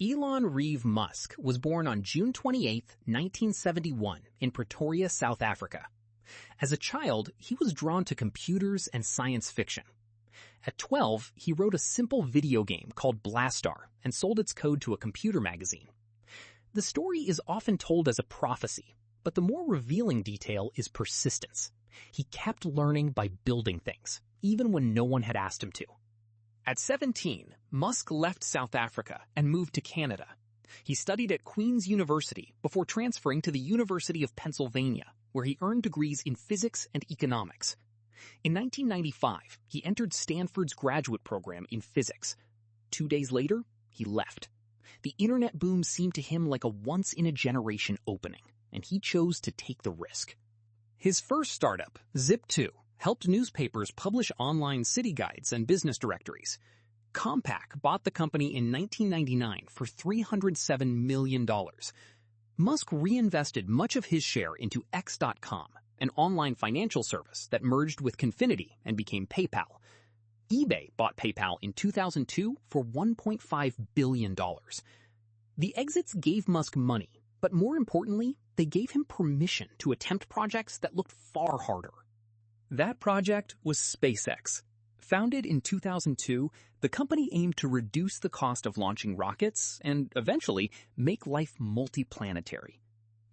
Elon Musk was born on June 28, 1971, in Pretoria, South Africa. As a child, he was drawn to computers and science fiction. At 12, he wrote a simple video game called Blastar and sold its code to a computer magazine. The story is often told as a prophecy, but the more revealing detail is persistence. He kept learning by building things, even when no one had asked him to. At 17, Musk left South Africa and moved to Canada. He studied at Queen's University before transferring to the University of Pennsylvania, where he earned degrees in physics and economics. In 1995, he entered Stanford's graduate program in physics. 2 days later, he left. The internet boom seemed to him like a once-in-a-generation opening, and he chose to take the risk. His first startup, Zip2, helped newspapers publish online city guides and business directories. Compaq bought the company in 1999 for $307 million. Musk reinvested much of his share into X.com, an online financial service that merged with Confinity and became PayPal. eBay bought PayPal in 2002 for $1.5 billion. The exits gave Musk money, but more importantly, they gave him permission to attempt projects that looked far harder. That project was SpaceX. Founded in 2002, the company aimed to reduce the cost of launching rockets and eventually make life multiplanetary.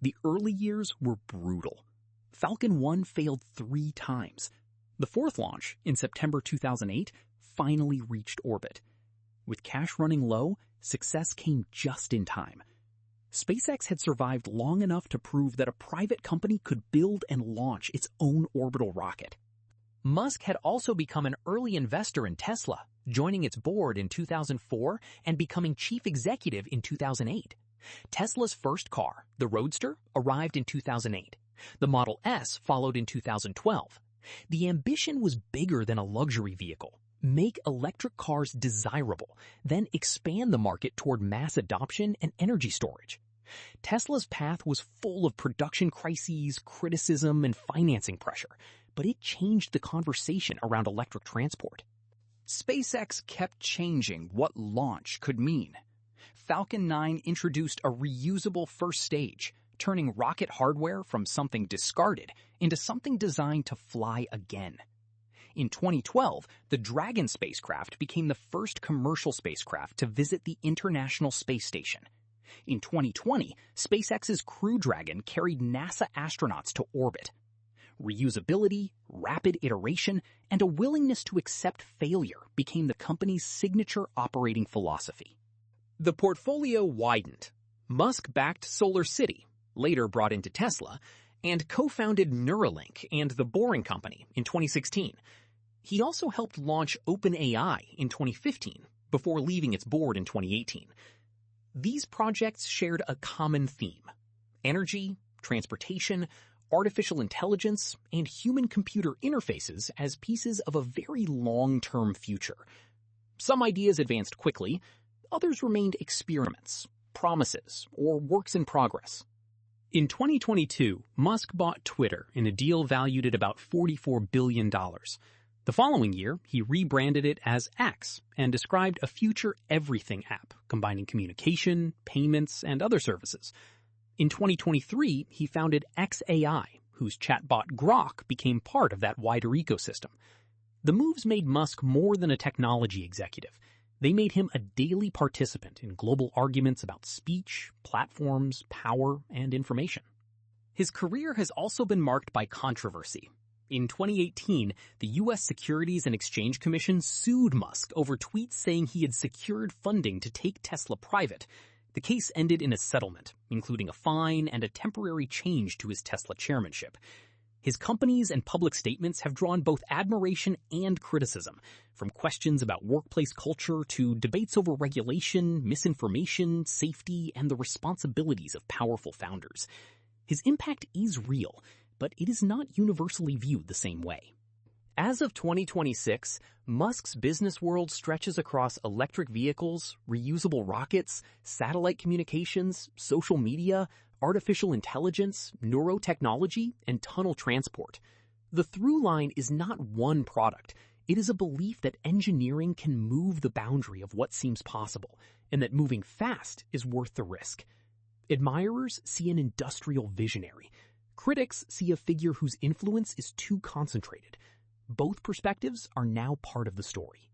The early years were brutal. Falcon 1 failed 3 times. The fourth launch, in September 2008, finally reached orbit. With cash running low, success came just in time. SpaceX had survived long enough to prove that a private company could build and launch its own orbital rocket. Musk had also become an early investor in Tesla, joining its board in 2004 and becoming chief executive in 2008. Tesla's first car, the Roadster, arrived in 2008. The Model S followed in 2012. The ambition was bigger than a luxury vehicle. Make electric cars desirable, then expand the market toward mass adoption and energy storage. Tesla's path was full of production crises, criticism, and financing pressure, but it changed the conversation around electric transport. SpaceX kept changing what launch could mean. Falcon 9 introduced a reusable first stage, turning rocket hardware from something discarded into something designed to fly again. In 2012, the Dragon spacecraft became the first commercial spacecraft to visit the International Space Station. In 2020, SpaceX's Crew Dragon carried NASA astronauts to orbit. Reusability, rapid iteration, and a willingness to accept failure became the company's signature operating philosophy. The portfolio widened. Musk backed SolarCity, later brought into Tesla, and co-founded Neuralink and The Boring Company in 2016. He also helped launch OpenAI in 2015 before leaving its board in 2018. These projects shared a common theme: energy, transportation, artificial intelligence, and human-computer interfaces as pieces of a very long-term future. Some ideas advanced quickly, others remained experiments, promises, or works in progress. In 2022, Musk bought Twitter in a deal valued at about $44 billion. The following year, he rebranded it as X and described a future everything app, combining communication, payments, and other services. In 2023, he founded xAI, whose chatbot Grok became part of that wider ecosystem. The moves made Musk more than a technology executive. They made him a daily participant in global arguments about speech, platforms, power, and information. His career has also been marked by controversy. In 2018, the U.S. Securities and Exchange Commission sued Musk over tweets saying he had secured funding to take Tesla private. The case ended in a settlement, including a fine and a temporary change to his Tesla chairmanship. His companies and public statements have drawn both admiration and criticism, from questions about workplace culture to debates over regulation, misinformation, safety, and the responsibilities of powerful founders. His impact is real, but it is not universally viewed the same way. As of 2026, Musk's business world stretches across electric vehicles, reusable rockets, satellite communications, social media, artificial intelligence, neurotechnology, and tunnel transport. The through line is not one product. It is a belief that engineering can move the boundary of what seems possible, and that moving fast is worth the risk. Admirers see an industrial visionary. Critics see a figure whose influence is too concentrated. Both perspectives are now part of the story.